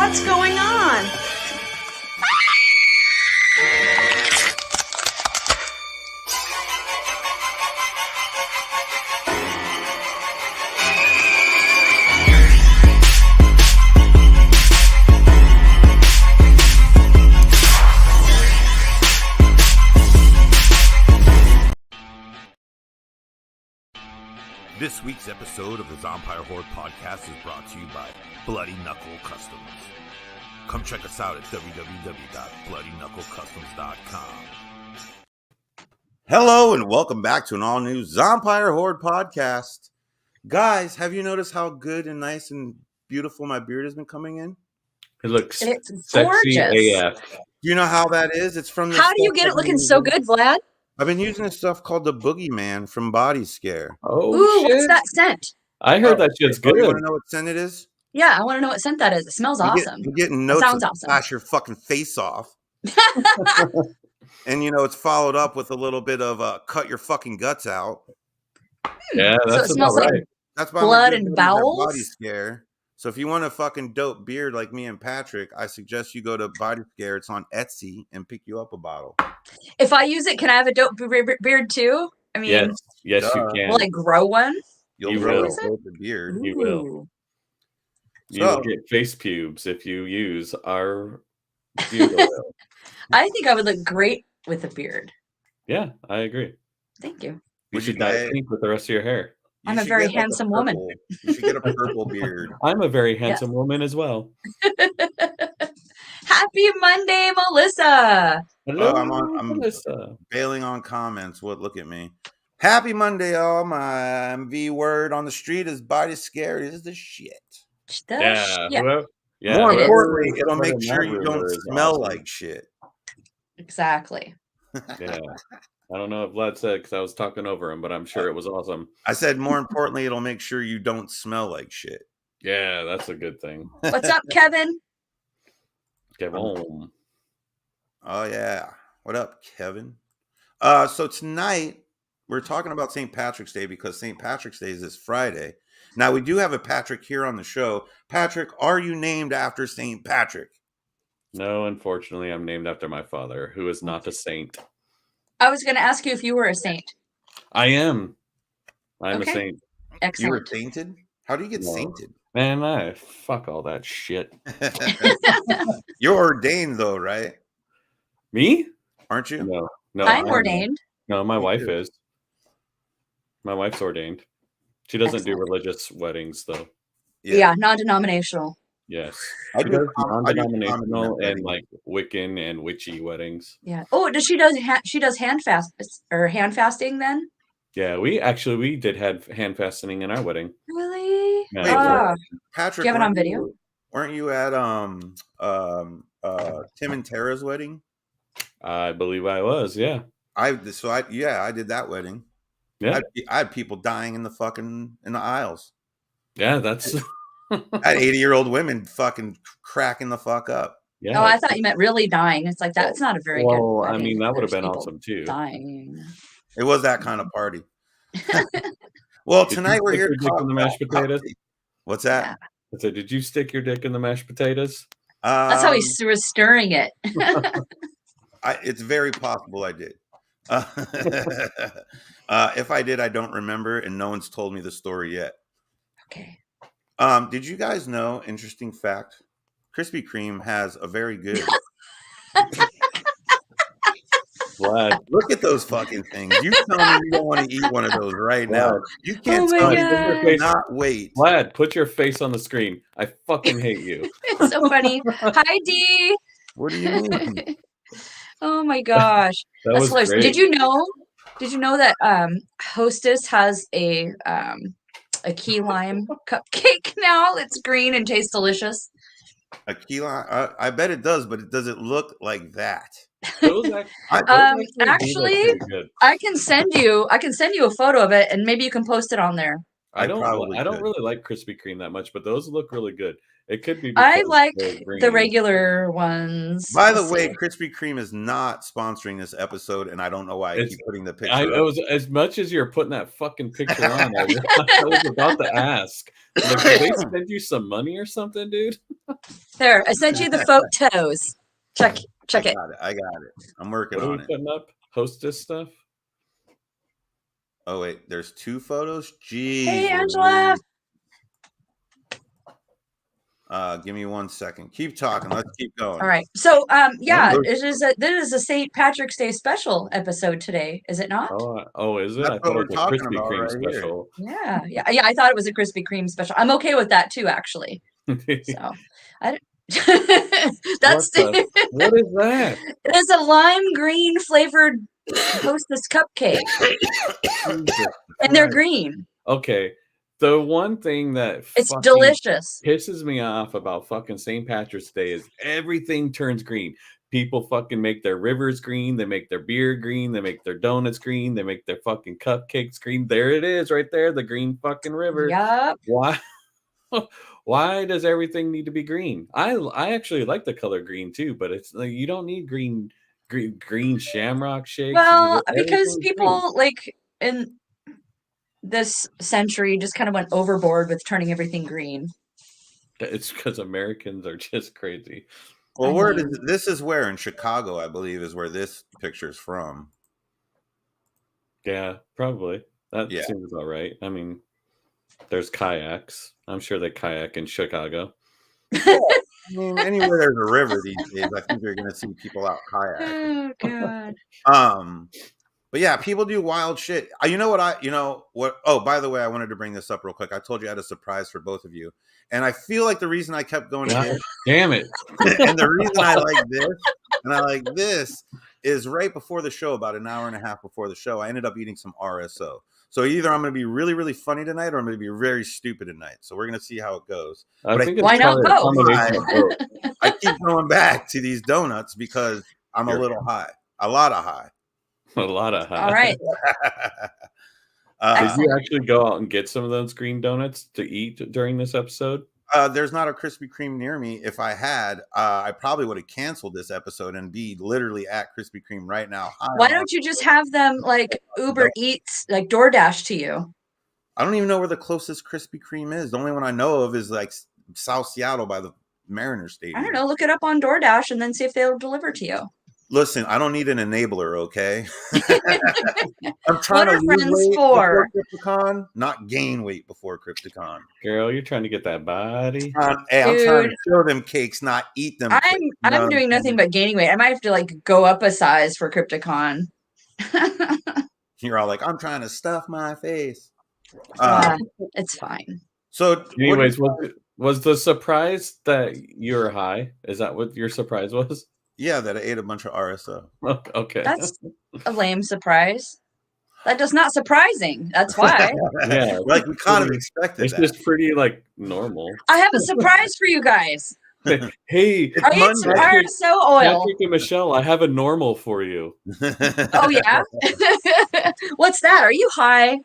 What's going on? This week's episode of the Zompire Horde podcast is brought to you by Bloody Knuckle Customs. Come check us out at www.bloodyknucklecustoms.com. Hello and welcome back to an all-new Zompire Horde podcast. Guys, have you noticed how good and nice and beautiful my beard has been coming in? It looks it's sexy gorgeous. AF. You know how that is? It's from this How do you get it looking so good, Vlad? I've been using this stuff called the Boogeyman from Body Scare. Oh, Ooh, shit. what's that scent? I heard that shit's You good. want to know what scent it is? Yeah, I want to know what scent that is. It smells awesome. You're getting notes sounds that awesome. slash your fucking face off. And, you know, it's followed up with a little bit of cut your fucking guts out. Yeah, So that's it smells about like right. That's why blood my and dude has that bowels? Body Scare. So if you want a fucking dope beard like me and Patrick, I suggest you go to Body Scare. It's on Etsy and pick you up a bottle. If I use it, can I have a dope beard too? I mean, Yes, you duh. can. will I grow one? You'll You grow will. a dope beard. You will. Ooh. You will So- get face pubes if you use our beard oil. I think I would look great with a beard. Yeah, I agree. Thank you. You Would should you dye dye- pink with the rest of your hair. You I'm a should very get, like, handsome woman. purple- You should get a purple beard. I'm a very handsome woman as well. Happy Monday, Melissa. Hello, I'm Melissa. Bailing on comments. Look at me. Happy Monday, all. My MV word on the street is Body Scare is the shit. Yeah. Yeah, Well, yeah. More It is. importantly, it'll make Whoever sure that you ruler don't is smell awesome. like shit. exactly. Yeah. I don't know if Vlad said because I was talking over him, but I'm sure it was awesome. I said, more importantly, it'll make sure you don't smell like shit. Yeah, that's a good thing. What's up, Kevin? Get home. Oh, yeah. What up, Kevin? So tonight, we're talking about St. Patrick's Day because St. Patrick's Day is this Friday. Now, we do have a Patrick here on the show. Patrick, are you named after St. Patrick? No, unfortunately, I'm named after my father, who is not a saint. I was going to ask you if you were a saint. I am. I'm Okay. a saint. You were Excellent. sainted? How do you get No. sainted? Man, fuck all that shit. You're ordained, though, right? Me? Aren't you? No. I'm not. ordained. No, my Me wife too. is. My wife's ordained. She doesn't do Excellent. religious weddings, though. Yeah, non-denominational. Yes. I She do does I do non-denominational common and weddings. like Wiccan and witchy weddings. Yeah. Oh, she does hand fasting then? Yeah, we did have hand fastening in our wedding. Really? Yeah. Wait, Ah, Patrick, do you have it on weren't video? Weren't you at Tim and Tara's wedding? I believe I was, yeah. I did that wedding. Yeah. I had people dying in the aisles. Yeah, that's I had 80-year-old women fucking cracking the fuck up. yeah. Oh, I thought you meant really dying. It's like that's not a very good. Well, I wedding mean, if that would have there's been people awesome too. Dying. It was that kind of party. Well, Did you tonight we're stick here your to dick talk in the about mashed potatoes? coffee. What's that? I said, did you stick your dick in the mashed potatoes? That's how he was stirring it. It's very possible I did. If I did, I don't remember, and no one's told me the story yet. Okay. Did you guys know, interesting fact, Krispy Kreme has a very good... Vlad, Look at those fucking things. You tell me you don't want to eat one of those right now. Vlad, You can't Oh my tell me God. you cannot wait. Vlad, put your face on the screen. I fucking hate you. It's so funny. Hi, Dee. What do you mean? Oh my gosh. That That's was hilarious. great. Did you know that Hostess has a key lime cupcake now? It's green and tastes delicious. A key lime? I bet it does, but does it look like that? Those Actually, do look pretty good. I can send you a photo of it and maybe you can post it on there. I don't probably could. really like Krispy Kreme that much, but those look really good. It could be I because like they're the green. regular ones. By the Let's way, see. Krispy Kreme is not sponsoring this episode, and I don't know why I It's- keep putting the I picture up. was as much as you're putting that fucking picture on. I was about to ask, like, did they send you some money or something, dude? There, I sent you the photos. Check it. I got it. I'm working What are we on it. putting up? Hostess stuff? Oh wait, there's 2 photos. Jeez. Hey, Angela. Give me 1 second. Keep talking. Let's keep going. All right. So, yeah, Oh, this is a St. Patrick's Day special episode today, is it not? Oh, is it? That's I what thought we're it was a talking Krispy about Kreme right here. special. Yeah. I thought it was a Krispy Kreme special. I'm okay with that too, actually. So, that's What is that? it is a lime green flavored Hostess cupcake, and they're green. Okay, the one thing that It's fucking delicious. pisses me off about fucking St. Patrick's Day is everything turns green. People fucking make their rivers green. They make their beer green. They make their donuts green. They make their fucking cupcakes green. There it is, right there, the green fucking river. Yep. Why? Why does everything need to be green? I actually like the color green too, but it's like you don't need green shamrock shakes. Well, because Everything's people like in this century just kind of went overboard with turning everything green. green. It's because Americans are just crazy. Well, where is it? This is where in Chicago, I believe, is where this picture's from. Yeah, probably. That Yeah. seems about right. I mean, there's kayaks. I'm sure they kayak in Chicago. I mean, anywhere there's a river these days, I think you're going to see people out kayaking. Oh God. But yeah, people do wild shit. You know what? Oh, by the way, I wanted to bring this up real quick. I told you I had a surprise for both of you, and I feel like the reason I kept going to this, Damn it! and the reason I like this is right before the show, about an hour and a half before the show, I ended up eating some RSO. So either I'm going to be really, really funny tonight, or I'm going to be very stupid tonight. So we're going to see how it goes. I think it's why not probably a both? combination of both. I keep going back to these donuts because I'm a little high, a lot of high. A lot of high. All right. Did you actually go out and get some of those green donuts to eat during this episode? There's not a Krispy Kreme near me. If I had, I probably would have canceled this episode and be literally at Krispy Kreme right now. Why don't you just have them like Uber Eats, like DoorDash to you? I don't even know where the closest Krispy Kreme is. The only one I know of is like South Seattle by the Mariners Stadium. I don't know. Look it up on DoorDash and then see if they'll deliver to you. Listen, I don't need an enabler, okay? I'm trying What are to lose friends weight for? before CryptoCon, not gain weight before CryptoCon. Girl, you're trying to get that body. Hey, I'm trying to show them cakes, not eat them. I'm doing nothing but gaining weight. I might have to like go up a size for CryptoCon. You're all like, I'm trying to stuff my face. It's fine. So, anyways, was the surprise that you're high? Is that what your surprise was? Yeah, that I ate a bunch of RSO. Okay. That's a lame surprise. That is not surprising. That's why. Yeah, like we kind of expected it's that. just pretty like normal. I have a surprise for you guys. Hey, I ate some RSO oil. Patrick and Michelle, I have a normal for you. Oh yeah. What's that? Are you high?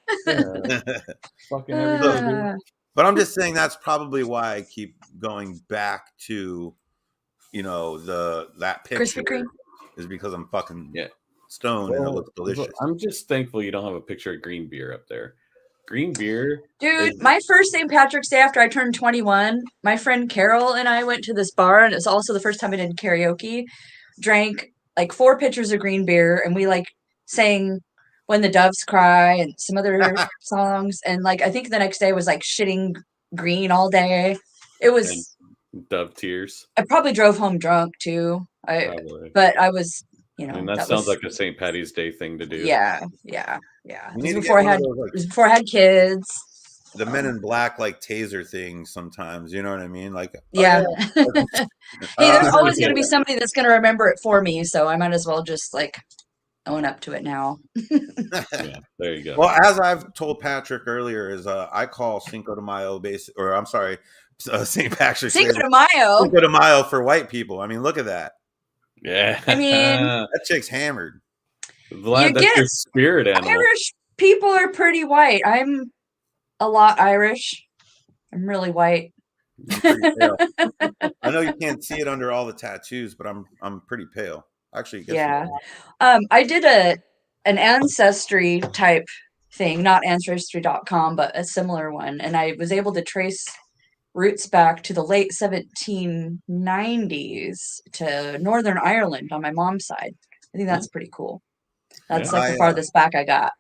Fucking everybody. But I'm just saying that's probably why I keep going back to, that picture Krispy Kreme? is because I'm fucking stoned and it looks delicious. I'm just thankful you don't have a picture of green beer up there. Green beer. Dude, my first St. Patrick's Day after I turned 21, my friend Carol and I went to this bar, and it's also the first time I did karaoke, drank like 4 pitchers of green beer, and we like sang When the Doves Cry and some other songs. And like, I think the next day was like shitting green all day. It was dove tears. I probably drove home drunk too. But I was, and that sounds like a St. Patty's Day thing to do. Yeah. It was before I had kids. The Men in Black like taser thing sometimes, you know what I mean? Like, yeah. Hey, there's always going to be somebody that's going to remember it for me, so I might as well just like own up to it now. Yeah, there you go. Well, as I've told Patrick earlier, is I call Cinco de Mayo St. Patrick's Cinco de Mayo. Cinco de Mayo for white people. I mean, look at that. Yeah. I mean, that chick's hammered. Vlad, that's your spirit animal. Irish people are pretty white. I'm a lot Irish. I'm really white. I'm pretty pale. I know you can't see it under all the tattoos, but I'm pretty pale. Actually, I guess you Yeah. can. I did an ancestry type thing, not ancestry.com, but a similar one, and I was able to trace roots back to the late 1790s to Northern Ireland on my mom's side. I think that's pretty cool. That's Yeah. like the My farthest back I got.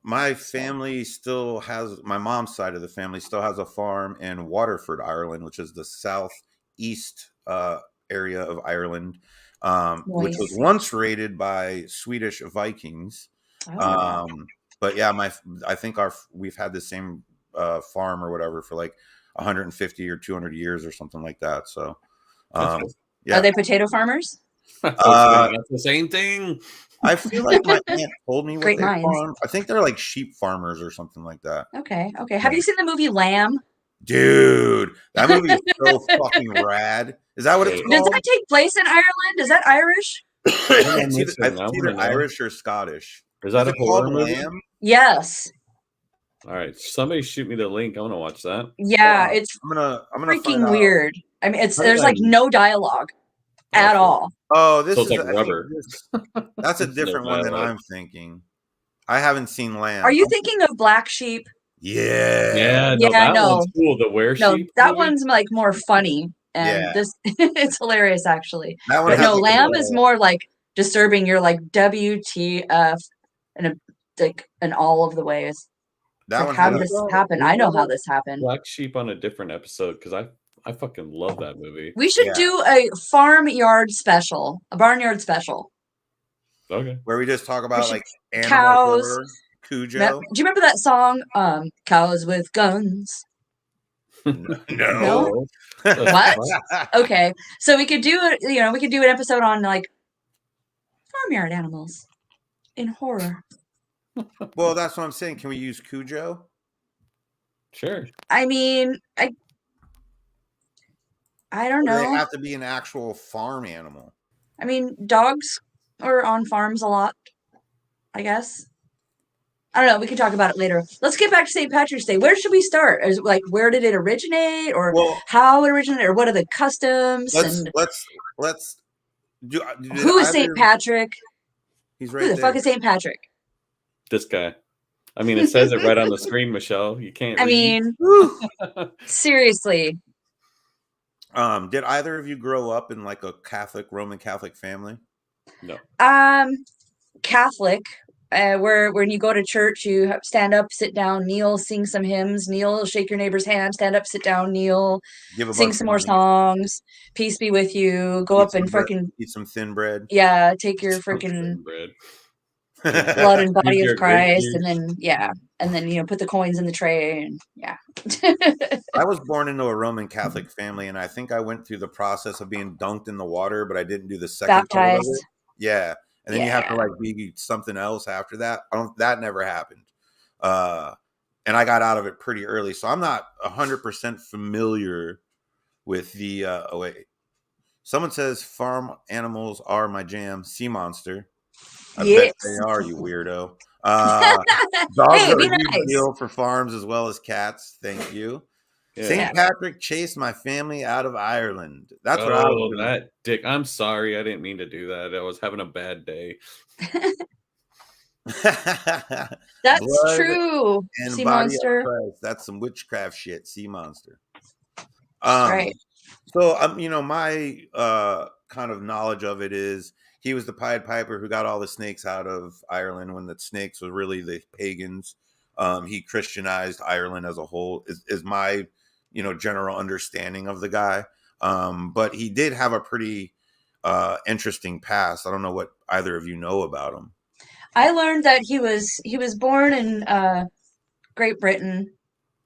my So, family still has my mom's side of the family still has a farm in Waterford, Ireland, which is the southeast area of Ireland, which was nice. once raided by Swedish Vikings. Oh, Um, but yeah, I think we've had the same farm or whatever for like 150 or 200 years or something like that. So That's um, cool. are yeah. they potato farmers? Uh, That's the same thing. I feel like my aunt told me what Great they minds. farm. I think they're like sheep farmers or something like that. Okay, okay. Have Yeah. you seen the movie Lamb? Dude, that movie is so fucking rad. Is that what it's Wait, Does called? that take place in Ireland? Is that Irish? what am I missing? It's I want either to know. Irish or Scottish. Is Is that a it called horror movie? Lamb? Yes. All right, somebody shoot me the link. I want to watch that. Yeah, Hold on. it's I'm gonna find freaking out. weird. I mean, How did there's I? like no dialogue at Okay. all. Oh, So this it's is like I think rubber. that's a There's no different one than dialogue. I'm thinking. I haven't seen Are Lamb. you thinking of Black Sheep? Yeah. Yeah, no, Yeah, that one's no. cool. The Were No, Sheep that movie. one's like more funny, and Yeah. this it's hilarious actually. That one But That's has no, like Lamb is more like disturbing. You're like WTF, and like in all of the ways. It's that like, one how has did we this got happen? we I know got how a this happened. Black Sheep on a different episode because I fucking love that movie. We should yeah, do a farmyard special, a barnyard special. Okay. where we just talk We about should like animal cows. horror, Do Cujo. you remember that song, Cows with Guns? No? No. What? Okay. So we could do it, we could do an episode on like farmyard animals in horror. Well, that's what I'm saying. Can we use Cujo? Sure. I mean, I don't Or do they know. have to be an actual farm animal? I mean, dogs are on farms a lot, I guess. I don't know. We can talk about it later. Let's get back to St. Patrick's Day. Where should we start? Is like where did it originate, or Well, how it originated, or what are the customs, and let's do. Did who is St. either? Patrick? He's Who right the fuck there. is St. Patrick? This guy. I mean, it says it right on the screen, Michelle. You can't I read. mean, seriously. Did either of you grow up in like a Roman Catholic family? No. Catholic, where when you go to church, you stand up, sit down, kneel, sing some hymns, kneel, shake your neighbor's hand, stand up, sit down, kneel, Give a sing bunch some of more money. songs, peace be with you, go up and freaking, Eat some thin bread. yeah, take your freaking Bread. blood and body Use of your grape Christ, juice. and then, yeah, and then, put the coins in the tray, and yeah. I was born into a Roman Catholic family, and I think I went through the process of being dunked in the water, but I didn't do the second part of Baptized. it. Yeah, and then you have to Yeah. like be something else after that. That never happened, and I got out of it pretty early, so I'm not 100% familiar with the. Oh wait, someone says farm animals are my jam. Sea monster. I bet Yes. they are, you weirdo. Dogs Hey, are be a huge nice. deal for farms as well as cats. Thank you. Yeah. St. Patrick chased my family out of Ireland. That's what I was doing. That dick. I'm sorry. I didn't mean to do that. I was having a bad day. That's Blood true. and Sea body monster. of Christ. That's some witchcraft shit. Sea monster. Right. So my kind of knowledge of it is he was the Pied Piper who got all the snakes out of Ireland when the snakes were really the pagans. He Christianized Ireland as a whole. Is my general understanding of the guy. But he did have a pretty interesting past. I don't know what either of you know about him. I learned that he was born in Great Britain,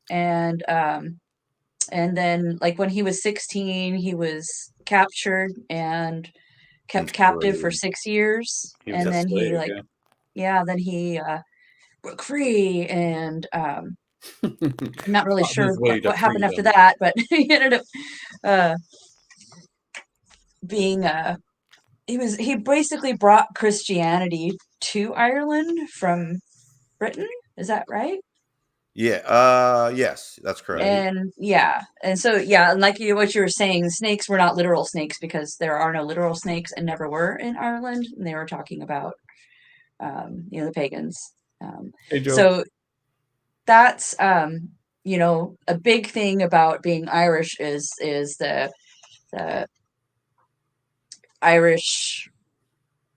and then like when he was 16, he was captured and kept captive for 6 years, He was and a then he slave, like then he broke free, and I'm not really Fought sure his way to what happened after freedom. that, but he ended up being he basically brought Christianity to Ireland from Britain. Is that right? Yeah. Yes, that's correct. And and so and like what you were saying, snakes were not literal snakes because there are no literal snakes and never were in Ireland. And they were talking about the pagans. Hey, Joe. So that's a big thing about being Irish is the Irish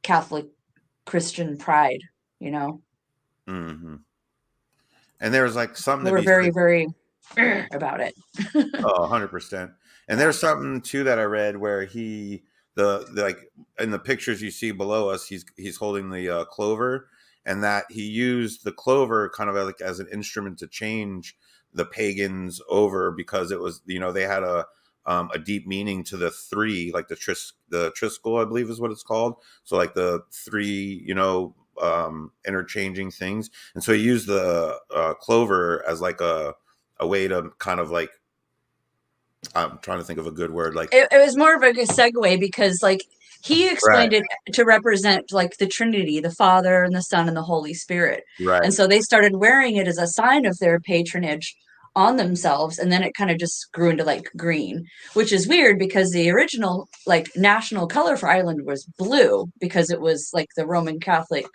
Catholic Christian pride. Mm-hmm. And there was like something They to were be very, said. very about it. Oh, 100%. And there's something too that I read where the like in the pictures you see below us, he's holding the clover, and that he used the clover kind of like as an instrument to change the pagans over because it was they had a deep meaning to the three, like the Triskel, I believe is what it's called. So like the three interchanging things, and so he used the clover as like a way to kind of like, I'm trying to think of a good word, like It was more of a segue because like he explained right, it to represent like the Trinity, the Father and the Son and the Holy Spirit. right, And so they started wearing it as a sign of their patronage on themselves, and then it kind of just grew into like green, which is weird because the original like national color for Ireland was blue because it was like the Roman Catholic,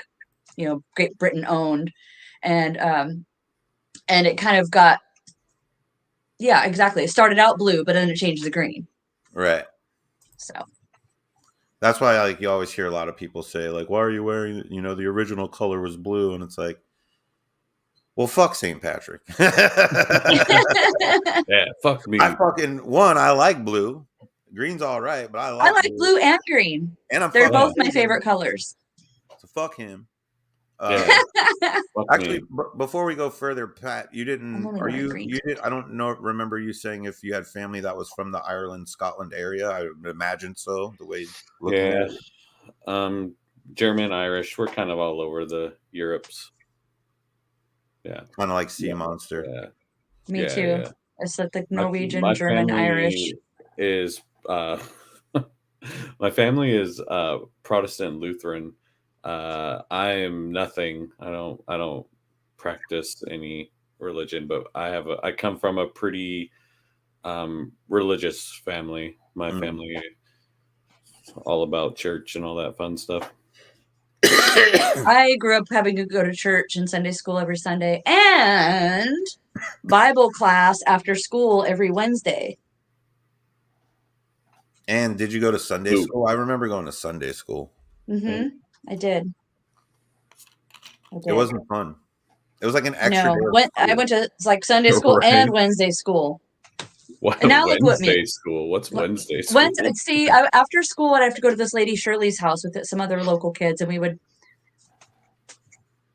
Great Britain owned, and it kind of got exactly. It started out blue, but then it changed to green. right. So That's why like you always hear a lot of people say like, why are you wearing, the original color was blue, and it's like, well, fuck St. Patrick. Yeah, fuck me. I like blue. Green's all right, but I I like like blue and green. and I'm They're fucking both my pagan, favorite colors. so fuck him. Yeah, fuck Actually, me. before we go further, Pat, I'm only wearing green. you did, I don't know, remember you saying if you had family that was from the Ireland, Scotland area. I would imagine so, the way looking at it. German, Irish, we're kind of all over the Europes. Yeah, Kind of like sea yeah, monster. yeah. Me too. Yeah. It's like Norwegian, My German, family Irish. is my family is Protestant Lutheran. I am nothing. I don't practice any religion, but I come from a pretty religious family. My family all about church and all that fun stuff. I grew up having to go to church and Sunday school every Sunday and Bible class after school every Wednesday. And did you go to Sunday school? I remember going to Sunday school. Mm-hmm. I did. It wasn't fun. It was like an extra No, day. I went to like Sunday school and Wednesday school. What? And now look what Wednesday school? What's Wednesday school? See, after school, I'd have to go to this lady Shirley's house with some other local kids, and we would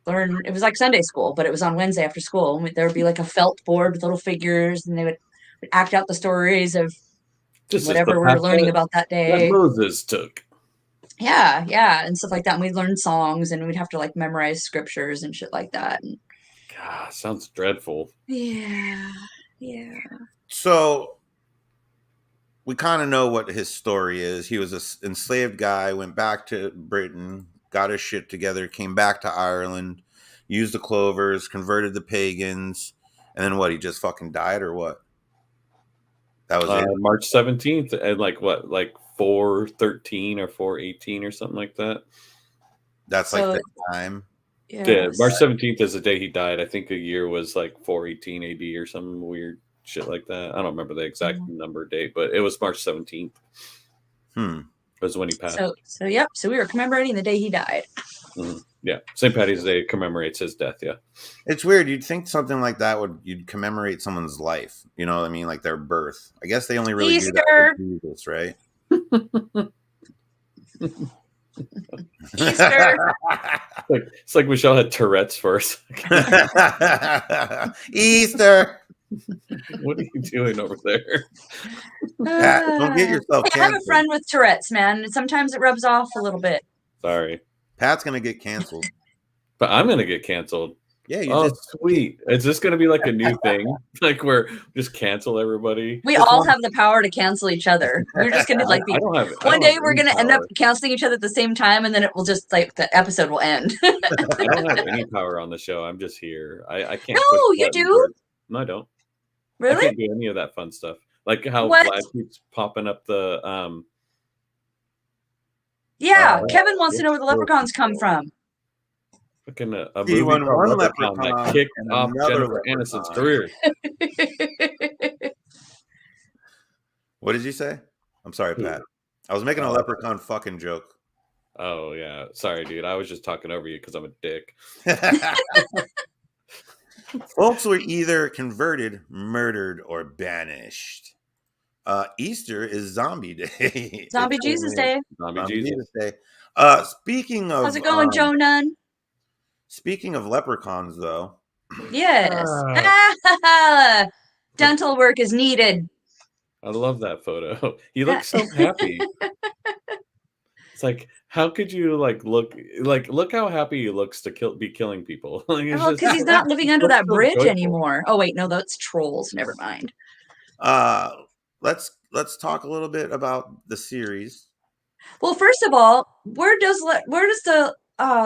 learn. It was like Sunday school, but it was on Wednesday after school. There would be like a felt board with little figures, and they would act out the stories of whatever we were learning about that day. That Moses took. Yeah, and stuff like that. And we'd learn songs, and we'd have to like memorize scriptures and shit like that. And, God, sounds dreadful. Yeah. So we kind of know what his story is. He was an enslaved guy, went back to Britain, got his shit together, came back to Ireland, used the clovers, converted the pagans, and then what? He just fucking died, or what? That was it. March 17th, and like 4/13 or 4/18 or something like that. That's like the time. Yeah, March 17th is the day he died. I think a year was like 418 AD or some weird shit like that. I don't remember the exact number date, but it was March 17th. Was when he passed. So we were commemorating the day he died. Mm-hmm. Yeah, St. Patty's Day commemorates his death. Yeah, it's weird. You'd think something like that you'd commemorate someone's life. You know what I mean? Like their birth. I guess they only really Easter. do that with Jesus, right? Easter. It's like Michelle had Tourette's first. Easter. What are you doing over there? Pat, don't get yourself canceled. I have a friend with Tourette's, man. And sometimes it rubs off a little bit. Sorry. Pat's going to get canceled. But I'm going to get canceled. Yeah, you Oh, did. sweet. Is this going to be like a new thing? Like where just cancel everybody? We This all one- have the power to cancel each other. We're just gonna like be. I don't have. I One don't day have we're any gonna end up power. canceling each other at the same time, and then it will just like the episode will end. I don't have any power on the show. I'm just here. I can't. No, push you buttons do. No, I don't. I Really? can't do any of that fun stuff. Like how What? Vlad keeps popping up the Yeah. Kevin wants to know where the leprechauns come from. fucking a See, movie when called one Leprechaun that leprechaun kicked and off another Jennifer Aniston's leprechaun- career. What did you say? I'm sorry, Pat. I was making a leprechaun fucking joke. Oh yeah, sorry, dude. I was just talking over you because I'm a dick. Folks were either converted, murdered, or banished. Easter is Zombie Day. Zombie It's Jesus only- Day. Zombie Zombie Jesus. Day. Speaking of How's it going, Joe Nunn? Speaking of leprechauns, though, Yes. Dental work is needed. I love that photo. He looks so happy. It's like, how could you look how happy he looks to be killing people? Like, it's Well, just- because he's not living under looks that so bridge joyful. anymore. Oh wait, no, that's trolls. Never mind. let's talk a little bit about the series. Well, first of all, where does the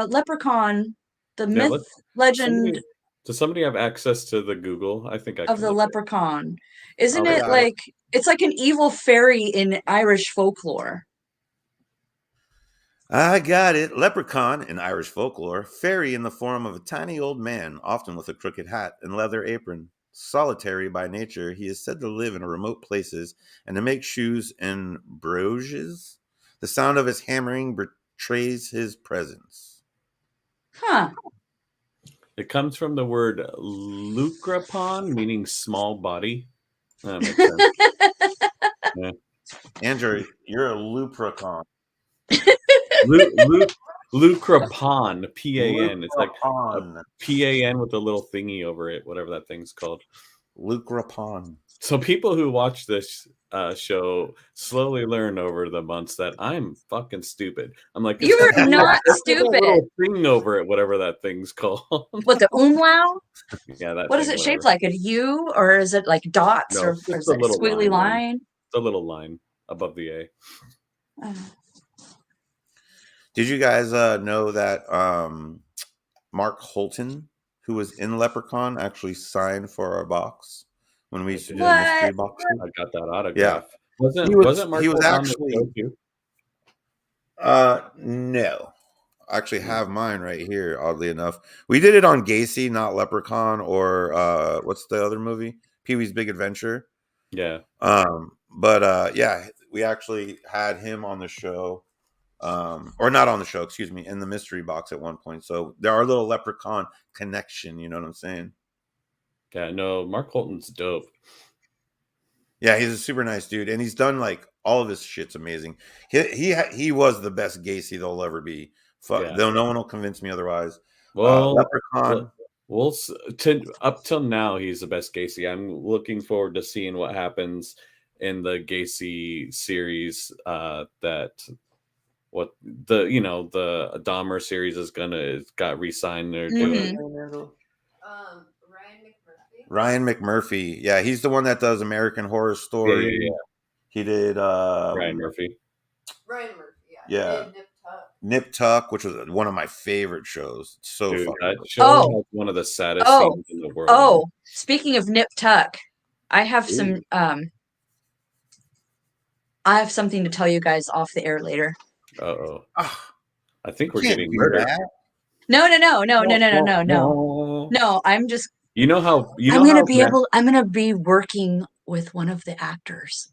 leprechaun, the Yeah, myth, legend Does somebody have access to the Google? I think I of can the look it. leprechaun? Isn't Oh, it got like it's like an evil fairy in Irish folklore? I got it. Leprechaun in Irish folklore, fairy in the form of a tiny old man, often with a crooked hat and leather apron. Solitary by nature, he is said to live in remote places and to make shoes and brogues. The sound of his hammering betrays his presence. Huh. It comes from the word lucrapon, meaning small body. That makes sense. Yeah. Andrew, you're a leprechaun. Lucrapon, P-A-N. It's like Leprechaun. P-A-N with a little thingy over it, whatever that thing's called. Leprechaun. So people who watch this show slowly learn over the months that I'm fucking stupid. I'm like, You it's are got not that stupid. little thing over it, whatever that thing's called. What, the umlaut? Yeah, that. What is thing, it shaped whatever. like? A U, or is it like dots, No, or it's just is a it a little squiggly line. line? It's a little line above the A. Oh. Did you guys know that Mark Holton, who was in Leprechaun, actually signed for our box when we used to do the mystery box? I got that autograph. Yeah. Wasn't Mark he was Holt on the actually show too? no. I actually have mine right here, oddly enough. We did it on Gacy, not Leprechaun, or what's the other movie? Pee-wee's Big Adventure. Yeah. But yeah, we actually had him on the show. Or not on the show, excuse me, in the mystery box at one point. So there are a little Leprechaun connection, you know what I'm saying? Yeah, no, Mark Holton's dope. Yeah, he's a super nice dude, and he's done like all of his shit's amazing. He was the best Gacy there'll ever be. Yeah. Though no one will convince me otherwise. Well, Leprechaun. up till now, he's the best Gacy. I'm looking forward to seeing what happens in the Gacy series. What the Dahmer series got re-signed. They're doing. Ryan McMurphy. Yeah, he's the one that does American Horror Story. Yeah. He did Ryan Murphy. Yeah. Nip Tuck, which was one of my favorite shows. So Dude, fun. that show has one of the saddest scenes in the world. Oh, speaking of Nip Tuck, I have some I have something to tell you guys off the air later. Uh-oh. Ah, I think we're can't getting do murdered. that. No, I'm just You know how I'm gonna be working with one of the actors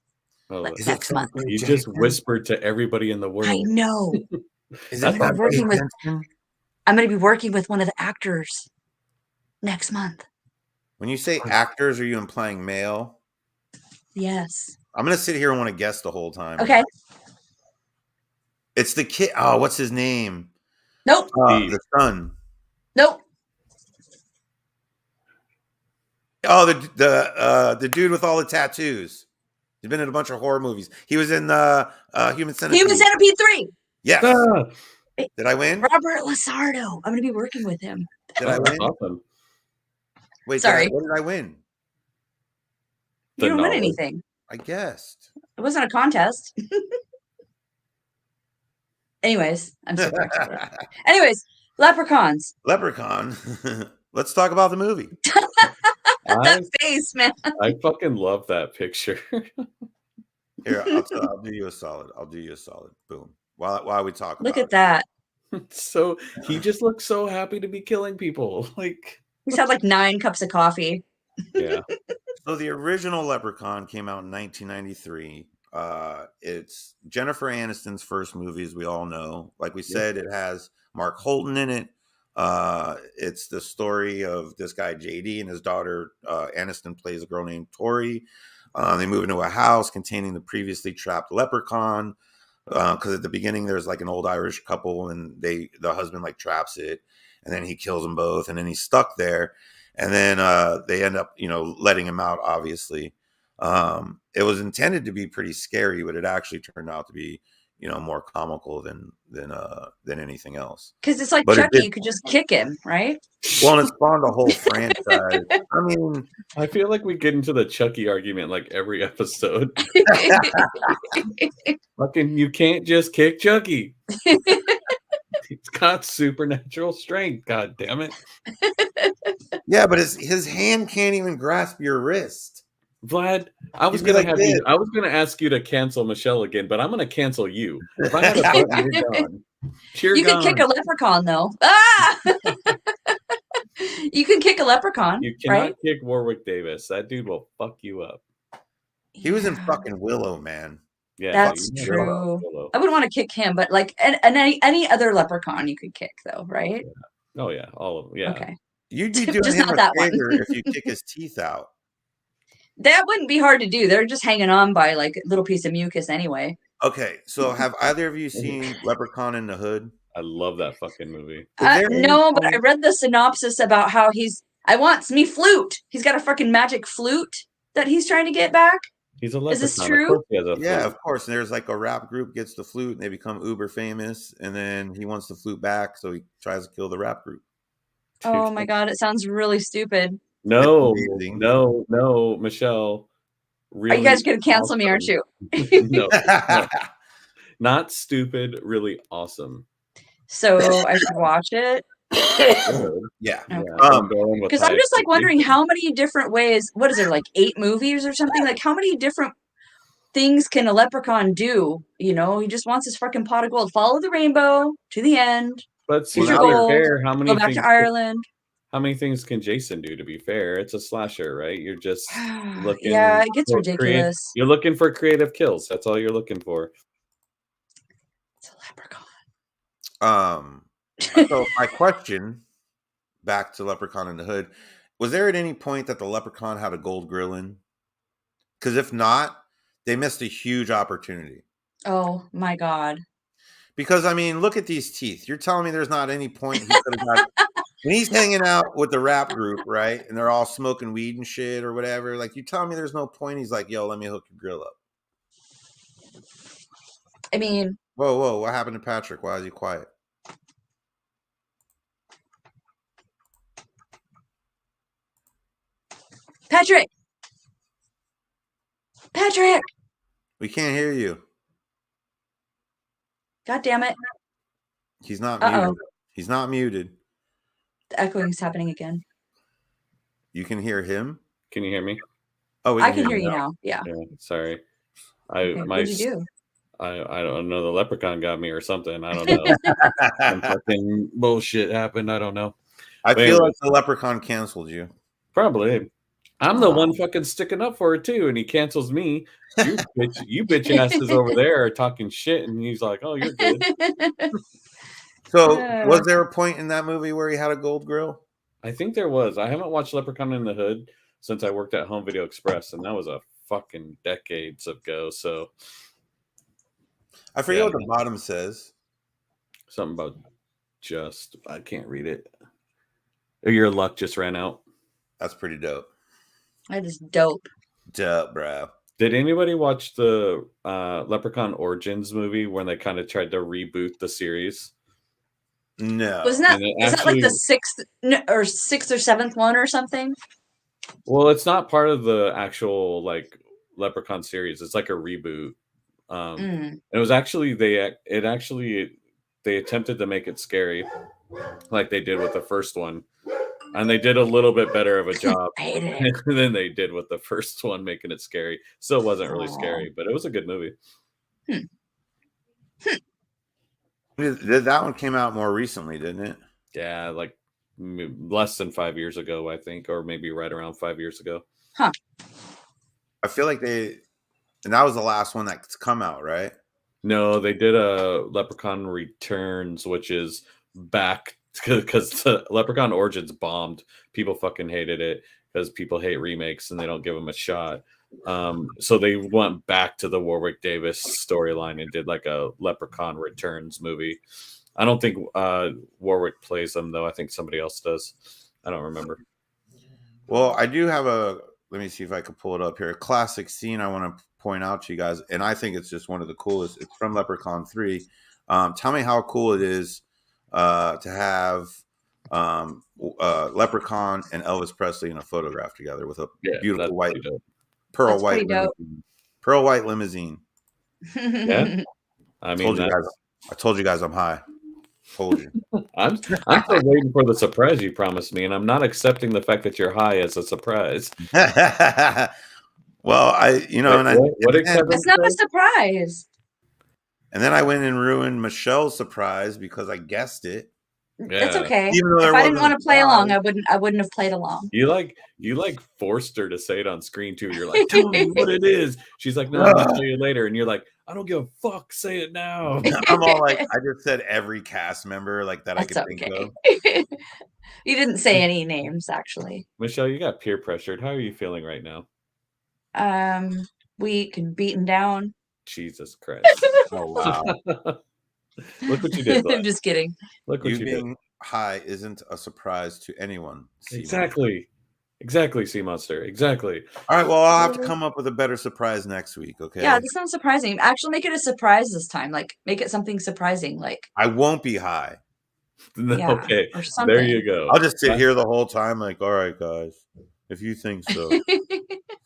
Is next month. You just whispered to everybody in the world. I know. Is That's it not working with I'm gonna be working with one of the actors next month. When you say actors, are you implying male? Yes. I'm gonna sit here and want to guess the whole time. Okay. It's the kid. Oh, what's his name? Nope. The son. Nope. Oh, the dude with all the tattoos. He's been in a bunch of horror movies. He was in Human Centipede. Human Centipede 3. Yes. Ah, Did I win? Robert Lasardo. I'm gonna be working with him. Did I win? awesome. Wait, Sorry. what did I win? You didn't win knowledge. anything. I guessed. It wasn't a contest. Anyways, I'm so practical. Anyways, leprechauns. Leprechaun. Let's talk about the movie. That face, man. I fucking love that picture. Here, I'll do you a solid. I'll do you a solid. Boom. While we talk Look about at that. So he just looks so happy to be killing people. Like, He's had like 9 cups of coffee. yeah. So the original Leprechaun came out in 1993. It's Jennifer Aniston's first movie, as we all know. Like we said, it has Mark Holton in it. It's the story of this guy JD and his daughter Aniston plays a girl named Tori. They move into a house containing the previously trapped leprechaun. Because at the beginning there's like an old Irish couple, and the husband like traps it, and then he kills them both, and then he's stuck there, and then they end up letting him out. Obviously, it was intended to be pretty scary, but it actually turned out to be more comical than anything else. Because it's like But Chucky, you could just kick him, right? Well, and it spawned a whole franchise. I mean, I feel like we get into the Chucky argument like every episode. Fucking, you can't just kick Chucky. He's got supernatural strength. God damn it. yeah, but his hand can't even grasp your wrist. Vlad, I was You'd be gonna like this. I was gonna ask you to cancel Michelle again, but I'm gonna cancel you. If I had a button, you're gone. You're You gone. can kick a leprechaun, though. Ah! You can kick a leprechaun, You cannot right? kick Warwick Davis. That dude will fuck you up. He was in Yeah. fucking Willow, man. Yeah, That's you true. Willow. I wouldn't want to kick him, but like any other leprechaun you could kick, though, right? Oh yeah, all of them. Yeah. Okay. You'd be doing Just him not a that one. favor if you kick his teeth out. That wouldn't be hard to do. They're just hanging on by like a little piece of mucus anyway. Okay, so have either of you seen Leprechaun in the Hood? I love that fucking movie. No, but I read the synopsis about how I wants me flute. He's got a fucking magic flute that he's trying to get back. He's a leprechaun. Is this Of true? course he has a Yeah, flute. of course. And there's like a rap group gets the flute and they become uber famous, and then he wants the flute back, so he tries to kill the rap group. Oh my god, it sounds really stupid. No, It's amazing. no, Michelle. Really Are you guys gonna cancel me, aren't you? No, not stupid. Really awesome. So I should watch it. Yeah. Because I'm just like wondering how many different ways. What is there, like 8 movies or something? Like how many different things can a leprechaun do? He just wants his fucking pot of gold. Follow the rainbow to the end. But see, Get your to be gold. fair, how many Go back to Ireland. How many things can Jason do? To be fair, it's a slasher, right? You're just looking. Yeah, it gets for ridiculous. You're looking for creative kills. That's all you're looking for. It's a leprechaun. So my question back to Leprechaun in the Hood, was there at any point that the leprechaun had a gold grill in? Because if not, they missed a huge opportunity. Oh my god. Because I mean, look at these teeth. You're telling me there's not any point he could have got when he's hanging out with the rap group, right? And they're all smoking weed and shit or whatever. Like, you telling me there's no point? He's like, yo, let me hook your grill up. I mean, Whoa, what happened to Patrick? Why is he quiet? Patrick! We can't hear you. God damn it. He's not Uh-oh. muted. He's not muted. The echoing is happening again. You can hear him? Can you hear me? Oh, we I can hear you now. Yeah. Sorry. Okay, what'd you do? I don't know. The leprechaun got me or something. I don't know. Some fucking bullshit happened. I don't know. I But feel anyway. like the leprechaun canceled you. Probably. I'm the one fucking sticking up for it too, and he cancels me. You bitch asses over there are talking shit, and he's like, "Oh, you're good." So, was there a point in that movie where he had a gold grill? I think there was. I haven't watched Leprechaun in the Hood since I worked at Home Video Express, and that was a fucking decades ago. So I forget what the bottom says. Something about I can't read it. Your luck just ran out. That's pretty dope. That is dope. Dope, bro. Did anybody watch the Leprechaun Origins movie when they kind of tried to reboot the series? No. Wasn't that, is that like the 6th or 7th one or something? Well, it's not part of the actual like Leprechaun series. It's like a reboot. It was actually they attempted to make it scary, like they did with the first one, and they did a little bit better of a job I hated it. than they did with the first one, making it scary. Still wasn't really Oh. scary, but it was a good movie. That one came out more recently, didn't it? Yeah, like less than 5 years ago, I think, or maybe right around 5 years ago. Huh. I feel like and that was the last one that's come out, right? No, they did a Leprechaun Returns, which is back because the Leprechaun Origins bombed. People fucking hated it because people hate remakes and they don't give them a shot. So they went back to the Warwick Davis storyline and did like a Leprechaun Returns movie. I don't think Warwick plays them though. I think somebody else does. I don't remember. Well, I do have let me see if I can pull it up here. A classic scene I want to point out to you guys, and I think it's just one of the coolest. It's from Leprechaun 3. Tell me how cool it is to have Leprechaun and Elvis Presley in a photograph together with a beautiful white pearl white limousine. Yeah, I mean, I told you guys I'm high. Told you. I'm still waiting for the surprise you promised me, and I'm not accepting the fact that you're high as a surprise. Well, that's not a surprise. And then I went and ruined Michelle's surprise because I guessed it. Yeah. That's okay. If I didn't want to play along, I wouldn't have played along. You forced her to say it on screen too. You're like, tell me what it is. She's like, no, I'll tell you later. And you're like, I don't give a fuck. Say it now. I'm all like, I just said every cast member like that. That's I could think of. You didn't say any names, actually. Michelle, you got peer pressured. How are you feeling right now? Weak and beaten down. Jesus Christ. Oh wow. Look what you did. I'm just kidding. Look what you being did. High isn't a surprise to anyone. Exactly. Exactly, Sea Monster. Exactly. All right. Well, I'll have to come up with a better surprise next week. Okay. Yeah, this sounds surprising. Actually, make it a surprise this time. Like, make it something surprising. Like, I won't be high. Yeah, okay. Or something. There you go. I'll just sit here the whole time, like, all right, guys, if you think so,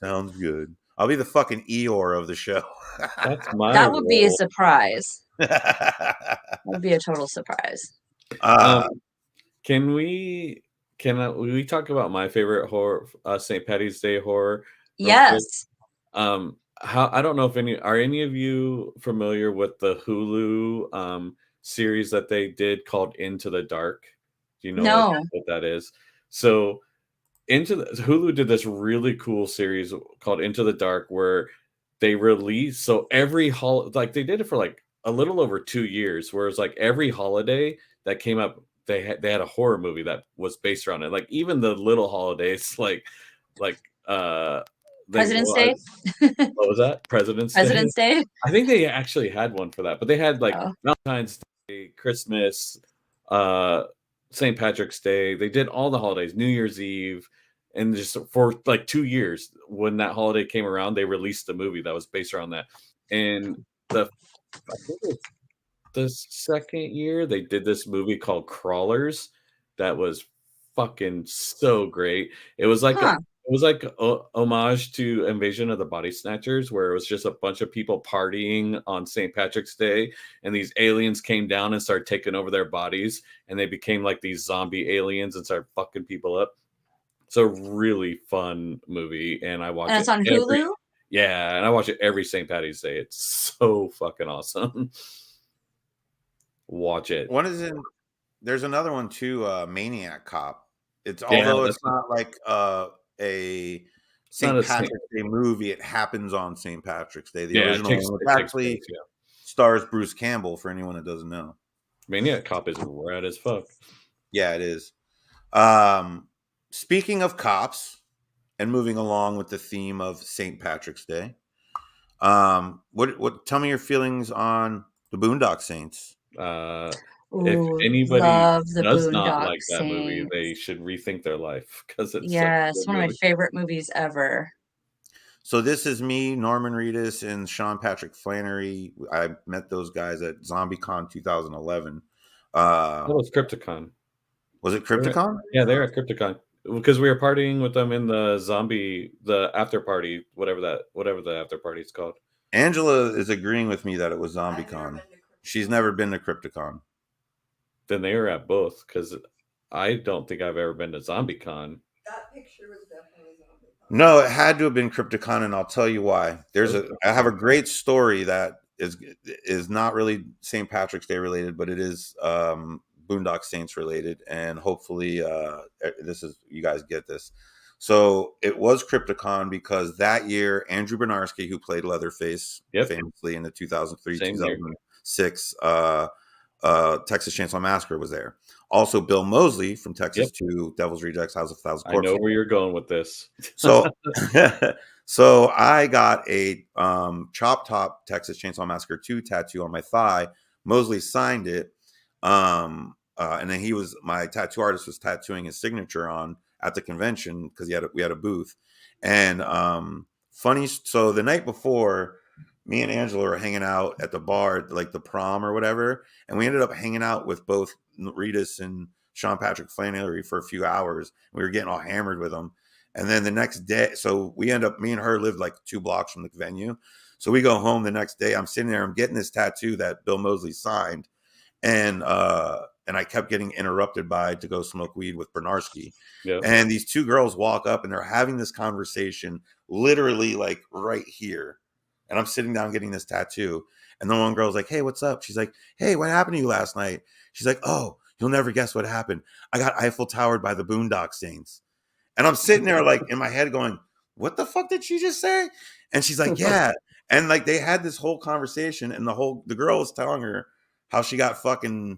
sounds good. I'll be the fucking Eeyore of the show. That would be a surprise. That would be a total surprise. Can we talk about my favorite horror, St. Patty's Day horror? Yes. I don't know if any of you familiar with the Hulu series that they did called Into the Dark? Do you know what that is? So Hulu did this really cool series called Into the Dark where they released every like they did it for like a little over 2 years, where it's like every holiday that came up, they had a horror movie that was based around it. Like even the little holidays, like President's Day. What was that? President's Day. I think they actually had one for that, but they had like Valentine's Day, Christmas, St. Patrick's Day. They did all the holidays, New Year's Eve, and just for like 2 years, when that holiday came around, they released a movie that was based around that. And I think it was the second year they did this movie called Crawlers that was fucking so great. It was like homage to Invasion of the Body Snatchers, where it was just a bunch of people partying on St. Patrick's Day, and these aliens came down and started taking over their bodies, and they became like these zombie aliens and started fucking people up. It's a really fun movie, and I watch it. And it's on Hulu? Yeah, and I watch it every St. Patty's Day. It's so fucking awesome. Watch it. There's another one too, Maniac Cop. Although it's not like a St. Patrick's Day movie, it happens on St. Patrick's Day. The original one actually stars Bruce Campbell, for anyone that doesn't know. Maniac Cop is rad as fuck. Yeah, it is. Speaking of cops, and moving along with the theme of St. Patrick's Day, tell me your feelings on the Boondock Saints. If anybody does not like that movie, they should rethink their life, because it's one of my favorite movies ever. So this is me, Norman Reedus, and Sean Patrick Flannery. I met those guys at ZombieCon 2011. That was Crypticon. Was it Crypticon? Yeah, they're at Crypticon. because we were partying with them in the after party, whatever the after party is called. Angela is agreeing with me that it was ZombieCon. She's never been to CryptoCon. Then they were at both, because I don't think I've ever been to ZombieCon. That picture was definitely ZombieCon. No, it had to have been CryptoCon, and I'll tell you why. I have a great story that is not really St. Patrick's Day related, but it is Boondock Saints related, and hopefully you guys get this. So it was CryptoCon because that year Andrew Bernarski, who played Leatherface famously in the 2003-2006 Texas Chainsaw Massacre, was there. Also, Bill Moseley from Texas 2, Devil's Rejects, House of Thousand Corpses. I know where you're going with this. So, so I got a Chop Top Texas Chainsaw Massacre 2 tattoo on my thigh. Moseley signed it, and then my tattoo artist was tattooing his signature on at the convention because we had a booth. And funny, so the night before, me and Angela were hanging out at the bar, like the prom or whatever, and we ended up hanging out with both Ritas and Sean Patrick Flannery for a few hours. We were getting all hammered with them. And then the next day, so me and her lived like 2 blocks from the venue. So we go home the next day. I'm sitting there, I'm getting this tattoo that Bill Moseley signed. And I kept getting interrupted to go smoke weed with Bernarski. Yep. And these 2 girls walk up and they're having this conversation literally like right here. And I'm sitting down getting this tattoo. And the one girl's like, hey, what's up? She's like, hey, what happened to you last night? She's like, oh, you'll never guess what happened. I got Eiffel Towered by the Boondock Saints. And I'm sitting there like in my head going, what the fuck did she just say? And she's like, yeah. And like they had this whole conversation and the girl was telling her how she got fucking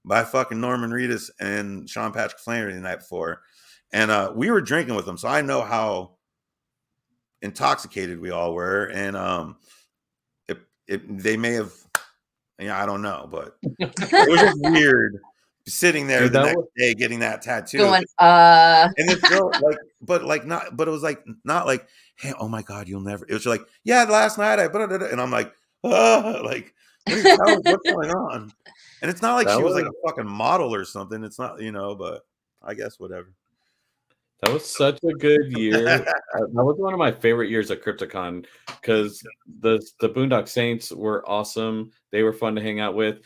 by fucking Norman Reedus and Sean Patrick Flannery the night before. And we were drinking with them. So I know how intoxicated we all were. And they may have, I don't know, but it was just weird sitting there the next day getting that tattoo. Going, and it's still like, but it was like, not like, hey, oh my God, you'll never, it was like, yeah, last night and I'm like, like, what's going on? And it's not like she was like a fucking model or something. It's not, but I guess whatever. That was such a good year. That was one of my favorite years at CryptoCon because the Boondock Saints were awesome. They were fun to hang out with.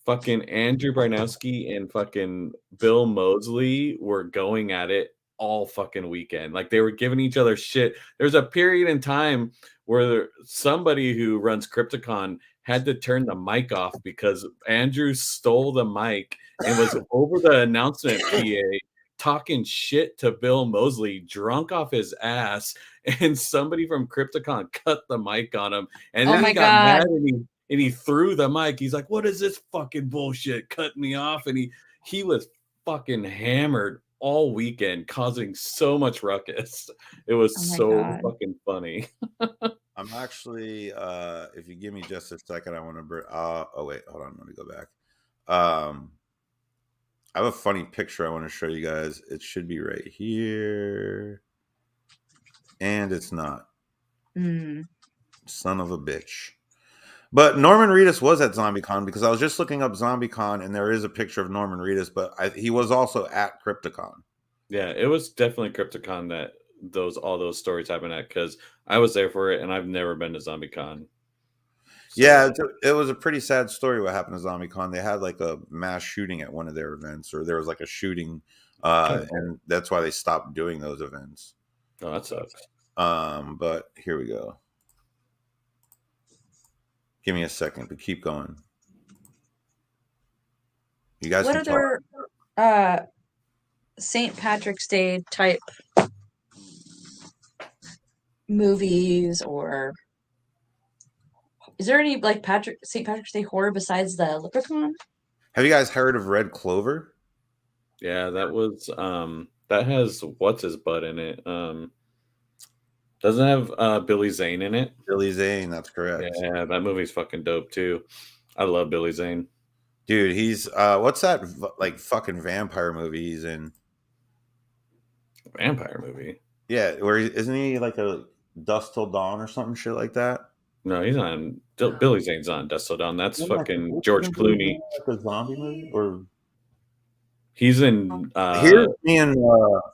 Fucking Andrew Barnowski and fucking Bill Moseley were going at it all fucking weekend. Like they were giving each other shit. There's a period in time where somebody who runs CryptoCon had to turn the mic off because Andrew stole the mic and was over the announcement PA talking shit to Bill Moseley, drunk off his ass, and somebody from CryptoCon cut the mic on him, and then he got mad and he threw the mic. He's like, "What is this fucking bullshit? Cut me off!" And he was fucking hammered all weekend, causing so much ruckus. It was fucking funny. I'm actually, if you give me just a second, I want to. Oh wait, hold on. Let me go back. I have a funny picture I want to show you guys. It should be right here. And it's not. Son of a bitch. But Norman Reedus was at ZombieCon because I was just looking up ZombieCon and there is a picture of Norman Reedus, but he was also at CryptoCon. Yeah, it was definitely CryptoCon that all those stories happened at because I was there for it and I've never been to ZombieCon. So. Yeah, it was a pretty sad story what happened to ZombieCon. They had like a mass shooting at one of their events, or there was like a shooting, and that's why they stopped doing those events. Oh, that sucks. But here we go. Give me a second, but keep going. You guys. What other St. Patrick's Day type movies or? Is there any like St. Patrick's Day horror besides the Leprechaun? Have you guys heard of Red Clover? Yeah, that was that has what's his butt in it. Doesn't have Billy Zane in it. Billy Zane, that's correct. Yeah, that movie's fucking dope too. I love Billy Zane. Dude, he's what's that like fucking vampire movie he's in? Vampire movie? Yeah, where isn't he like a Dusk Till Dawn or something shit like that? No, he's on. Billy Zane's on Dusk Till Dawn. That's fucking George Clooney. Like a zombie movie, or He's in. Here's me and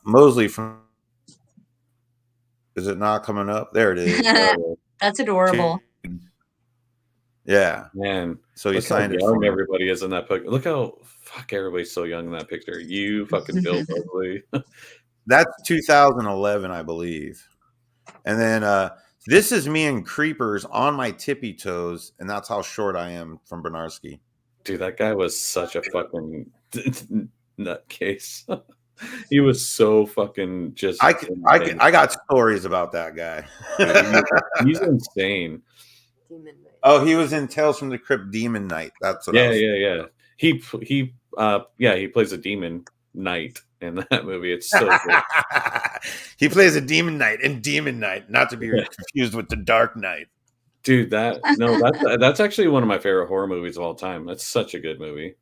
Mosley from. Is it not coming up? There it is. That's adorable. Yeah. Man, So he look how signed it for young me. everybody is in that picture. Look how everybody's so young in that picture. You fucking Bill Mosley. That's 2011, I believe. And then this is me and Creepers on my tippy toes, and that's how short I am from Bernarski. Dude, that guy was such a fucking nutcase. He was so fucking just. I got stories about that guy. Dude, he's insane. Demon Knight. Oh, he was in Tales from the Crypt Demon Knight. That's what I was Yeah. He plays a demon knight in that movie. It's so good. He plays a demon knight in Demon Knight, not to be confused with the Dark Knight. Dude, that's actually one of my favorite horror movies of all time. That's such a good movie.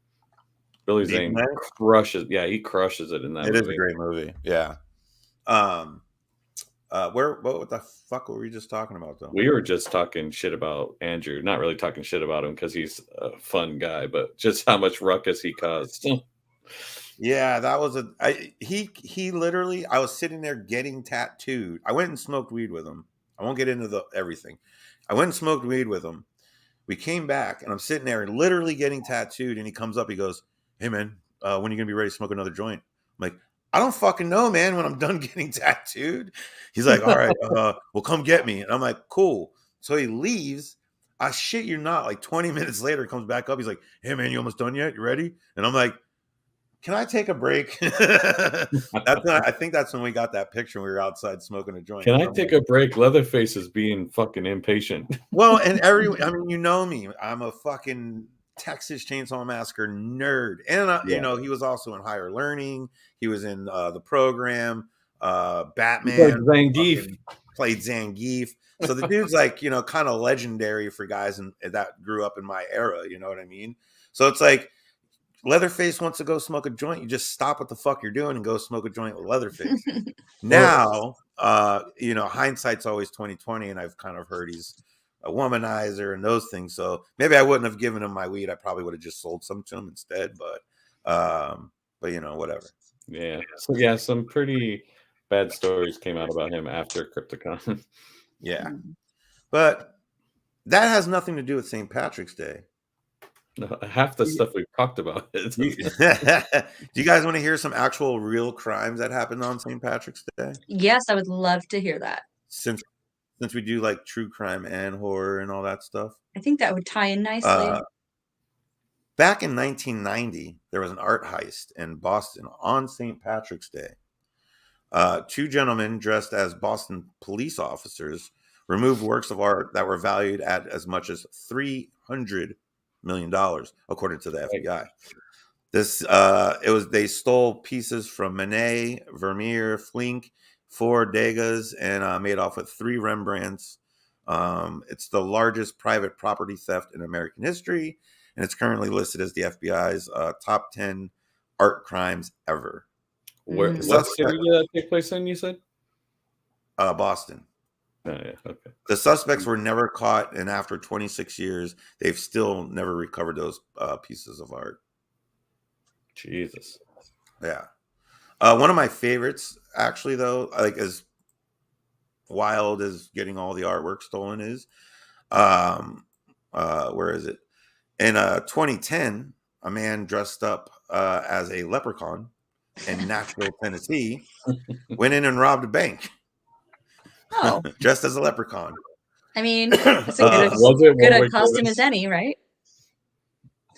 Billy Zane crushes. Yeah, he crushes it in that movie. It is a great movie. Yeah. What the fuck were we just talking about though? We were just talking shit about Andrew. Not really talking shit about him because he's a fun guy, but just how much ruckus he caused. Yeah, that was he literally. I was sitting there getting tattooed. I went and smoked weed with him. I won't get into everything. I went and smoked weed with him. We came back, and I'm sitting there literally getting tattooed. And he comes up, he goes, "Hey man, when are you gonna be ready to smoke another joint?" I'm like, "I don't fucking know, man. When I'm done getting tattooed." He's like, "All right, well, come get me." And I'm like, "Cool." So he leaves. I shit you not. Like 20 minutes later, he comes back up. He's like, "Hey man, you almost done yet? You ready?" And I'm like, "Can I take a break?" I think that's when we got that picture. We were outside smoking a joint. Can I take a break? Leatherface is being fucking impatient. Well, and I mean, you know me. I'm a fucking Texas Chainsaw Massacre nerd, and you know, he was also in Higher Learning. He was in the program. Batman. Played Zangief. So the dude's like, you know, kind of legendary for guys that grew up in my era. You know what I mean? So it's like, Leatherface wants to go smoke a joint, you just stop what the fuck you're doing and go smoke a joint with Leatherface. Now, you know, hindsight's always 2020, and I've kind of heard he's a womanizer and those things. So maybe I wouldn't have given him my weed. I probably would have just sold some to him instead. But you know, whatever. Yeah. So yeah, some pretty bad stories came out about him after Crypticon. Yeah, but that has nothing to do with St. Patrick's Day. Half the stuff we've talked about. Do you guys want to hear some actual real crimes that happened on St. Patrick's Day? Yes, I would love to hear that. Since we do like true crime and horror and all that stuff. I think that would tie in nicely. Back in 1990, there was an art heist in Boston on St. Patrick's Day. Two gentlemen dressed as Boston police officers removed works of art that were valued at as much as $300 million, according to the FBI. They stole pieces from Manet, Vermeer, Flink, 4 Degas, and made off with 3 Rembrandts. It's the largest private property theft in American history, and it's currently listed as the FBI's top 10 art crimes ever. What city did that take place in, you said? Boston. Oh, yeah. Okay. The suspects were never caught, and after 26 years, they've still never recovered those pieces of art. Jesus. Yeah. One of my favorites, actually, though, like as wild as getting all the artwork stolen is, where is it? In 2010, a man dressed up as a leprechaun in Nashville, Tennessee, went in and robbed a bank. Oh, dressed as a leprechaun. I mean, it's a good a costume as any, right?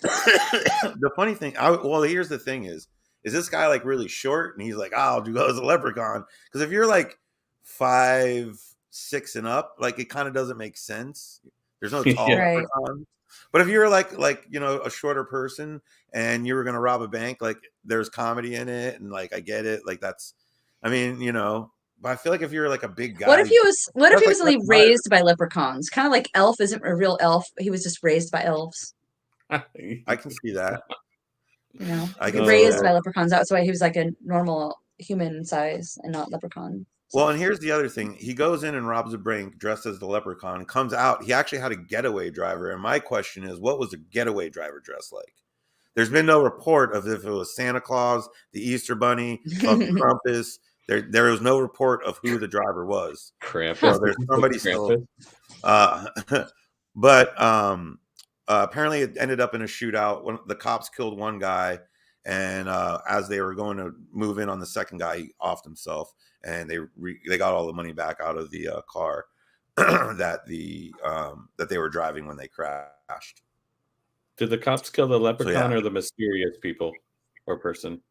The funny thing, here's the thing: is this guy like really short? And he's like, "I'll go as a leprechaun." Because if you're like 5'6" and up, like it kind of doesn't make sense. There's no tall leprechaun. But if you're like you know, a shorter person and you were gonna rob a bank, like there's comedy in it, and like I get it, like that's, I mean, you know. But I feel like if you're like a big guy, what if he was like raised by leprechauns? Kind of like Elf isn't a real elf. He was just raised by elves. I can see that. You know, raised by leprechauns. That's why he was like a normal human size and not leprechaun. Well, and here's the other thing. He goes in and robs a bank dressed as the leprechaun, comes out. He actually had a getaway driver. And my question is, what was the getaway driver dressed like? There's been no report of if it was Santa Claus, the Easter Bunny, fucking Krampus. There was no report of who the driver was. Krampus. So there's somebody still. But apparently it ended up in a shootout. The cops killed one guy, and as they were going to move in on the second guy, he offed himself, and they got all the money back out of the car that they were driving when they crashed. Did the cops kill the leprechaun So, yeah. or the mysterious people or person?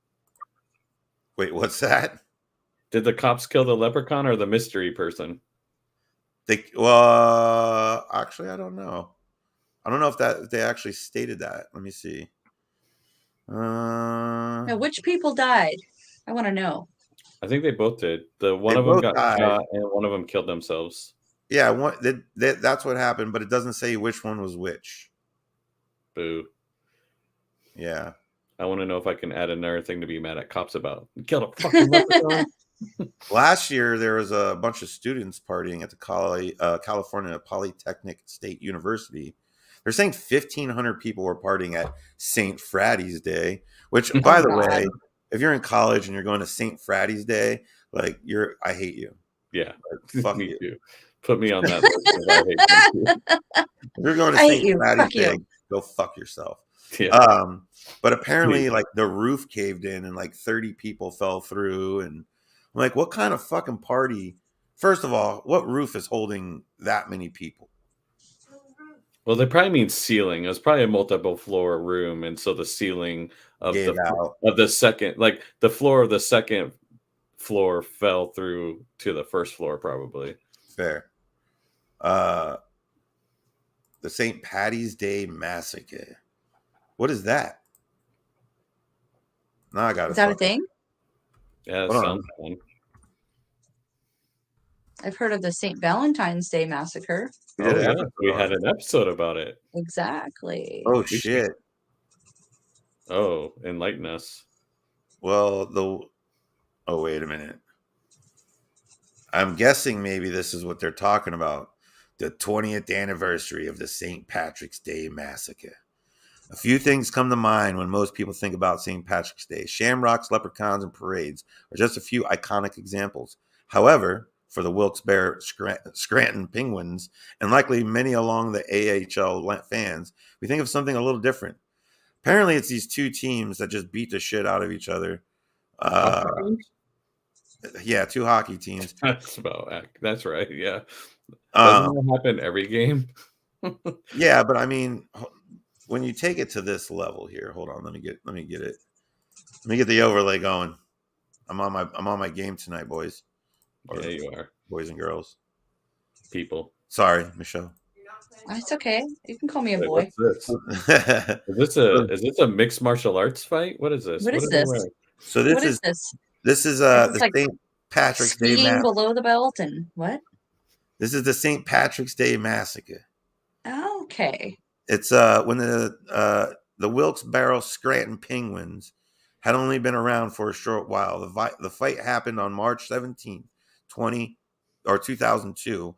Wait, what's that? Did the cops kill the leprechaun or the mystery person? Actually, I don't know. I don't know if they actually stated that. Let me see. Now, which people died? I want to know. I think they both did. One They of them both got died. shot and one of them killed themselves. Yeah, that's what happened, but it doesn't say which one was which. Boo. Yeah. I want to know if I can add another thing to be mad at cops about. You killed a fucking leprechaun. Last year, there was a bunch of students partying at the California Polytechnic State University. They're saying 1,500 people were partying at St. Fratty's Day, which, by the way, if you're in college and you're going to St. Fratty's Day, like I hate you. Yeah. Like, fuck me you. too. Put me on that list. I hate them too. If you're going to St. Fratty's Day, go fuck yourself. Yeah. But apparently, like, the roof caved in and like 30 people fell through, and I'm like, what kind of fucking party? First of all, what roof is holding that many people? Well, they probably mean ceiling. It was probably a multiple floor room, and so the ceiling of the second, like the floor of the second floor, fell through to the first floor, probably. Fair. The St. Patty's Day Massacre. What is that? Now I got it. Is that a thing? Yeah, that sounds fun. I've heard of the St. Valentine's Day Massacre. We had an episode about it. Exactly. Oh, shit. Oh, enlighten us. Well, oh, wait a minute. I'm guessing maybe this is what they're talking about. The 20th anniversary of the St. Patrick's Day Massacre. A few things come to mind when most people think about St. Patrick's Day. Shamrocks, leprechauns, and parades are just a few iconic examples. However, for the Wilkes-Barre Scranton Penguins, and likely many along the AHL fans, we think of something a little different. Apparently, it's these two teams that just beat the shit out of each other. Yeah, two hockey teams. That's right. Yeah, doesn't that happen every game? Yeah, but I mean, when you take it to this level here, hold on, let me get it. Let me get the overlay going. I'm on my game tonight, boys. Yeah, you are, boys and girls. People. Sorry, Michelle. It's okay. You can call me a boy. What's this? Is this a mixed martial arts fight? What is this? What is this? So this is the like St. Patrick's Day Massacre. Below the belt and what? This is the St. Patrick's Day Massacre. Okay. It's when the Wilkes-Barre Scranton Penguins had only been around for a short while. The fight happened on March 17th, 2002,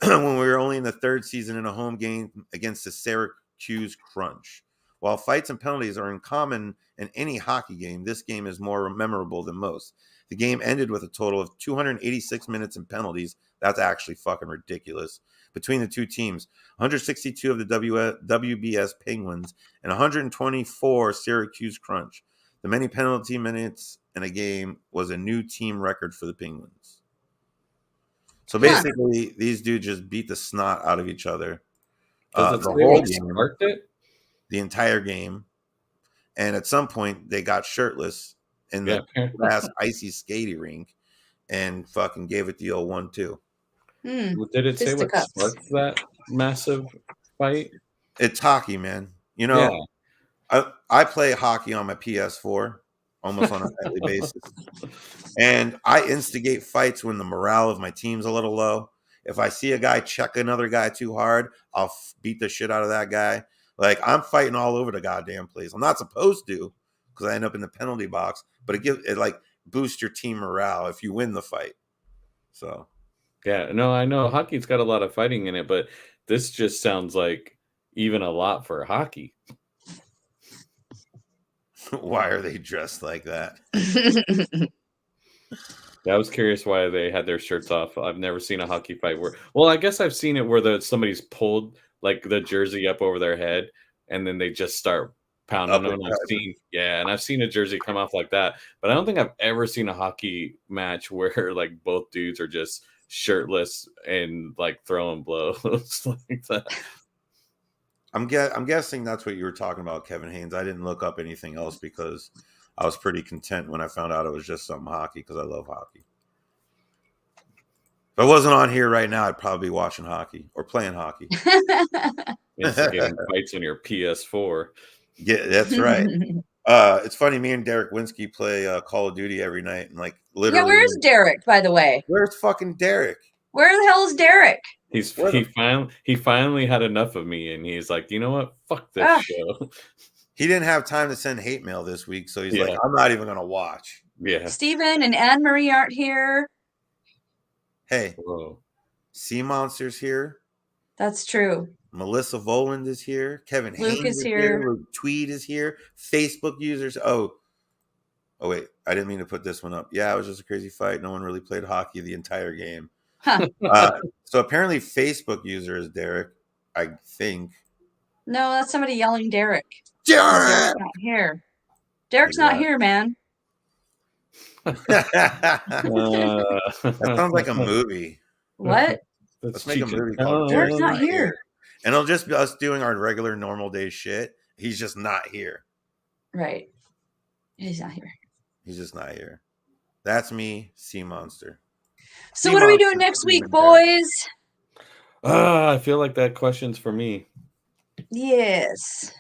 when we were only in the third season in a home game against the Syracuse Crunch. While fights and penalties are uncommon in any hockey game, this game is more memorable than most. The game ended with a total of 286 minutes in penalties. That's actually fucking ridiculous. Between the two teams, 162 of the WBS Penguins and 124 Syracuse Crunch. The many penalty minutes in a game was a new team record for the Penguins. So basically, these dudes just beat the snot out of each other. The whole game, the entire game. And at some point, they got shirtless in the last icy skating rink and fucking gave it the old 1-2. Did it say what sparked that massive fight? It's hockey, man. You know, I play hockey on my PS4 almost on a nightly basis. And I instigate fights when the morale of my team's a little low. If I see a guy check another guy too hard, I'll beat the shit out of that guy. Like, I'm fighting all over the goddamn place. I'm not supposed to because I end up in the penalty box, but it like boosts your team morale if you win the fight. So, yeah, no, I know hockey's got a lot of fighting in it, but this just sounds like even a lot for hockey. Why are they dressed like that? I was curious why they had their shirts off. I've never seen a hockey fight where. Well, I guess I've seen it where somebody's pulled like the jersey up over their head, and then they just start pounding them. And I've seen a jersey come off like that, but I don't think I've ever seen a hockey match where like both dudes are just shirtless and like throwing blows like that. I'm guessing that's what you were talking about, Kevin Haynes. I didn't look up anything else because I was pretty content when I found out it was just some hockey because I love hockey. If I wasn't on here right now, I'd probably be watching hockey or playing hockey. Instigating fights on your PS4. Yeah, that's right. It's funny. Me and Derek Winsky play Call of Duty every night, and like literally. Yeah, where's Derek? By the way, where's fucking Derek? Where the hell is Derek? He finally had enough of me, and he's like, you know what? Fuck this show. He didn't have time to send hate mail this week, so he's like, I'm not even gonna watch. Yeah. Steven and Anne Marie aren't here. Hey, Whoa. Sea Monster's here. That's true. Melissa Voland is here. Kevin Luke Haynes is here. Luke Tweed is here. Facebook users. Oh wait, I didn't mean to put this one up. Yeah, it was just a crazy fight. No one really played hockey the entire game. Huh. So apparently Facebook user is Derek, I think. No, that's somebody yelling Derek. Derek! Derek's not here. Derek's not here, man. That sounds like a movie. What? Let's make a movie called Derek's not here. And it'll just be us doing our regular normal day shit. He's just not here. Right. He's not here. He's just not here. That's me, Sea Monster. So what are we doing next week, boys? I feel like that question's for me. Yes.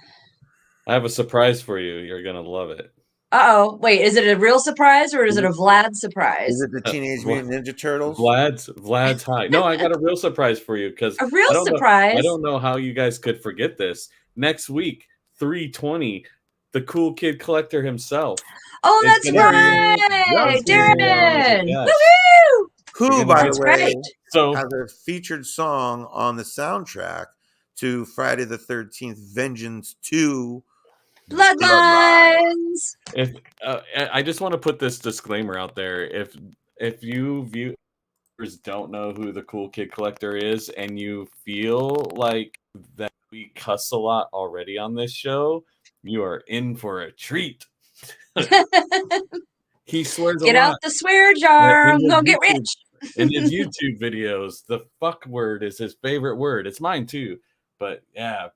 I have a surprise for you. You're going to love it. Uh-oh. Wait, is it a real surprise or is it a Vlad surprise? Is it the Teenage Mutant Ninja Turtles? Vlad's high. No, I got a real surprise for you because a real surprise. I don't know how you guys could forget this. Next week, 3/20, the cool kid collector himself. Oh, that's right, Darren! Woohoo! Who, by the way, so has a featured song on the soundtrack to Friday the 13th Vengeance 2 Bloodlines. If I just want to put this disclaimer out there, if you viewers don't know who the cool kid collector is and you feel like that we cuss a lot already on this show, you are in for a treat. He swears get a lot. out the swear jar. I'm gonna get rich. In his YouTube videos, the fuck word is his favorite word. It's mine too. But yeah,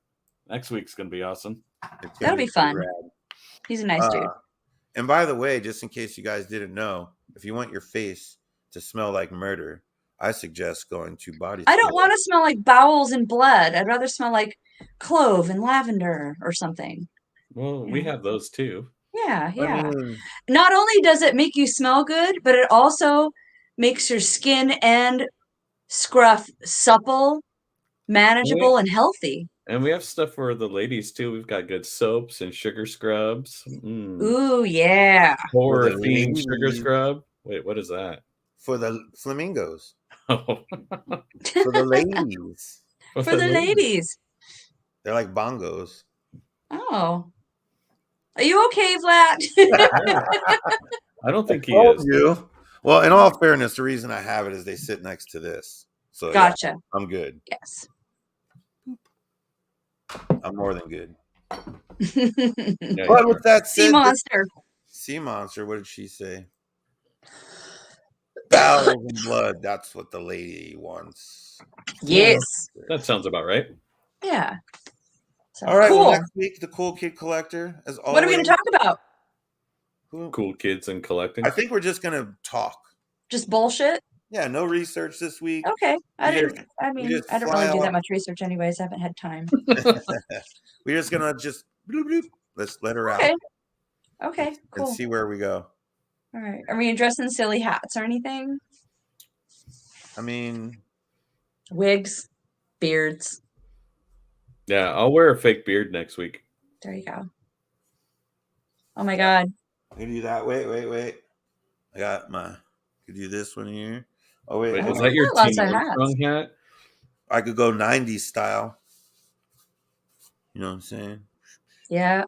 next week's gonna be awesome. That'll be fun. He's a nice dude. And by the way, just in case you guys didn't know, if you want your face to smell like murder, I suggest going to Body. I don't want to smell like bowels and blood. I'd rather smell like clove and lavender or something. Well, we have those too. Yeah. Not only does it make you smell good, but it also makes your skin and scruff supple, manageable, and healthy. And we have stuff for the ladies too. We've got good soaps and sugar scrubs. Ooh, yeah. Horror themed sugar scrub. Wait, what is that? For the flamingos. Oh. For the ladies. For the ladies. They're like bongos. Oh. Are you okay, Vlad? I don't think he is. You. Well, in all fairness, the reason I have it is they sit next to this. So gotcha. Yeah, I'm good. Yes. I'm more than good. Yeah, but with that said, Sea Monster. Sea Monster, what did she say? Bowels and blood. That's what the lady wants. Yes. That sounds about right. Yeah. So, all right. Cool. Well, next week, the Cool Kid Collector. As always. What are we going to talk about? Cool kids and collecting. I think we're just going to talk. Just bullshit? Yeah, no research this week. Okay. I don't we really do that much research anyways. I haven't had time. We're just going to just bloop, bloop. Let's let her out. Okay, cool. And see where we go. All right. Are we dressing silly hats or anything? I mean, wigs, beards. Yeah, I'll wear a fake beard next week. There you go. Oh my God. I can do that. Wait. I got I could do this one here. Oh, wait. Is that your Teen Armstrong hat? I could go 90s style. You know what I'm saying? Yeah.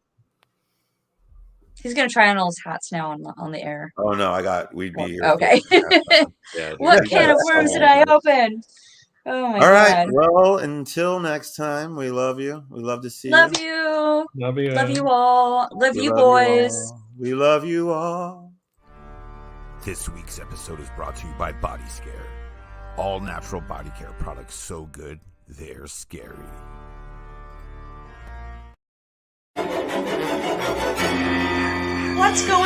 He's gonna try on all his hats now on the air. Oh no, we'd be here. Okay. Yeah, dude, What you can of guys- worms did I open? Oh my All right. god. Well, until next time, we love you. We love to see Love you. you. Love you. Love you all. Love We you love boys. all. We love you all. This week's episode is brought to you by Body Scare. All natural body care products so good, they're scary. What's going